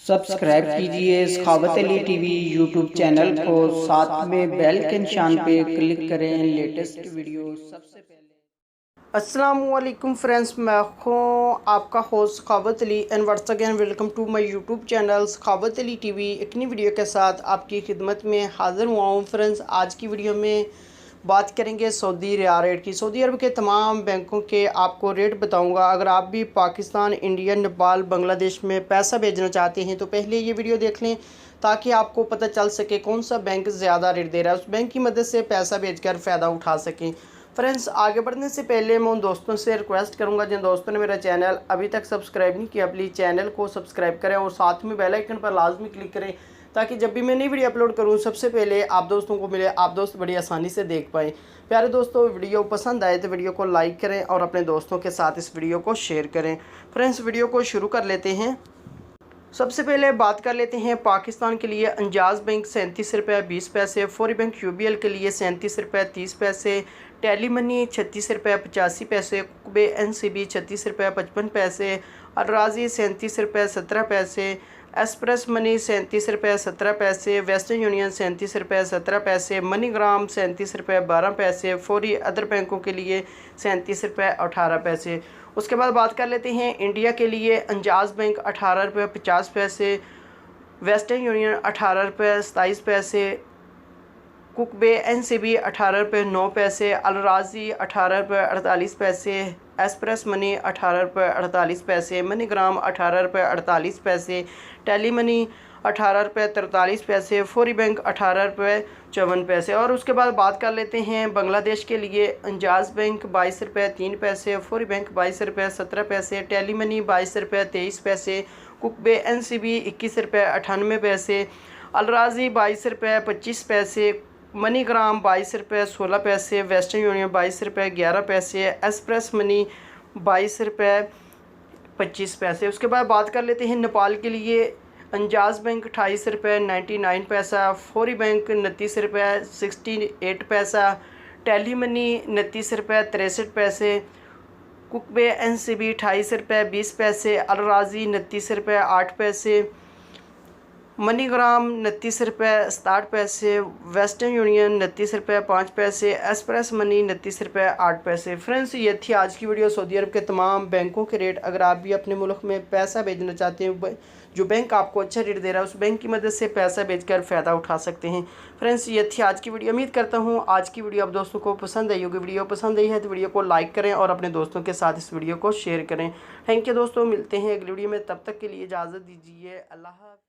Subscribe कीजिए सखावत Ali TV YouTube channel को, साथ में बेल के निशान पे क्लिक करें लेटेस्ट वीडियो सबसे पहले। अस्सलामुअलैकुम फ्रेंड्स, मैं हूँ आपका host Sakhawat Ali and once again welcome to my YouTube channel Sakhawat Ali TV. एक नई वीडियो के साथ आपकी खिदमत में हाज़िर हुआ हूँ। फ्रेंड्स, आज की वीडियो में बात करेंगे सऊदी रियाल रेट की। सऊदी अरब के तमाम बैंकों के आपको रेट बताऊंगा। अगर आप भी पाकिस्तान, इंडिया, नेपाल, बांग्लादेश में पैसा भेजना चाहते हैं तो पहले ये वीडियो देख लें ताकि आपको पता चल सके कौन सा बैंक ज़्यादा रेट दे रहा है, उस बैंक की मदद से पैसा भेजकर फ़ायदा उठा सकें। फ्रेंड्स, आगे बढ़ने से पहले मैं उन दोस्तों से रिक्वेस्ट करूंगा जिन दोस्तों ने मेरा चैनल अभी तक सब्सक्राइब नहीं किया, प्लीज़ चैनल को सब्सक्राइब करें और साथ में बेल आइकन पर लाजमी क्लिक करें ताकि जब भी मैं नई वीडियो अपलोड करूं सबसे पहले आप दोस्तों को मिले, आप दोस्त बड़ी आसानी से देख पाएँ। प्यारे दोस्तों, वीडियो पसंद आए तो वीडियो को लाइक करें और अपने दोस्तों के साथ इस वीडियो को शेयर करें। फ्रेंड्स, वीडियो को शुरू कर लेते हैं। सबसे पहले बात कर लेते हैं पाकिस्तान के लिए। अंजाज बैंक 37 रुपये 20 पैसे, फौरी बैंक यूबीएल के लिए 37 रुपये 30 पैसे, टेली मनी 36 रुपये 85 पैसे, कुबे एनसीबी 36 रुपये 55 पैसे, अलराजी 37 रुपये 17 पैसे, एक्सप्रेस मनी 37 रुपये 17 पैसे, वेस्टर्न यूनियन 37 रुपये 17 पैसे, मनीग्राम 37 रुपये 12 पैसे, फौरी अदर बैंकों के लिए 37 रुपये 18 पैसे। उसके बाद बात कर लेते हैं इंडिया के लिए। अंजाज बैंक 18 रुपये 50 पैसे, वेस्टर्न यूनियन 18 रुपये 27 पैसे, कुकबे एनसीबी 18 रुपये 9 पैसे, अलराजी 18 रुपये 48 पैसे, एक्सप्रेस मनी 18 रुपये 48 पैसे, मनीग्राम 18 रुपये 48 पैसे, टेली मनी 18 रुपये 43 पैसे, फौरी बैंक 18 रुपये 54 पैसे। और उसके बाद बात कर लेते हैं बांग्लादेश के लिए। अंजाज बैंक 22 रुपये 3 पैसे, फौरी बैंक 22 रुपये 17 पैसे, टेली मनी 22 रुपये 23 पैसे, कुकबे एनसीबी 21 रुपये 98 पैसे, अलराजी 22 रुपये 25 पैसे, मनीग्राम 22 रुपये 16 पैसे, वेस्टर्न यूनियन 22 रुपये 11 पैसे, एक्सप्रेस मनी 22 रुपये 25 पैसे। उसके बाद बात कर लेते हैं नेपाल के लिए। अंजाज बैंक 28 रुपये 99 पैसा, फौरी बैंक 29 रुपये 68 पैसा, टेली मनी 29 रुपये 63 पैसे, कुकबे एनसीबी 28 रुपये 20 पैसे, अलराजी 29 रुपये 8 पैसे, मनीग्राम 29 रुपये 67 पैसे, वेस्टर्न यूनियन 29 रुपये 5 पैसे, एक्सप्रेस मनी 29 रुपये 8 पैसे। फ्रेंड्स, ये थी आज की वीडियो सऊदी अरब के तमाम बैंकों के रेट। अगर आप भी अपने मुल्क में पैसा भेजना चाहते हैं, जो बैंक आपको अच्छा रेट दे रहा है उस बैंक की मदद से पैसा भेजकर फ़ायदा उठा सकते हैं। फ्रेंड्स, ये थी आज की वीडियो। उम्मीद करता हूँ आज की वीडियो आप दोस्तों को पसंद आई होगी। वीडियो पसंद आई है तो वीडियो को लाइक करें और अपने दोस्तों के साथ इस वीडियो को शेयर करें। थैंक यू दोस्तों, मिलते हैं अगली वीडियो में। तब तक के लिए इजाज़त दीजिए। अल्लाह हाफ़िज़।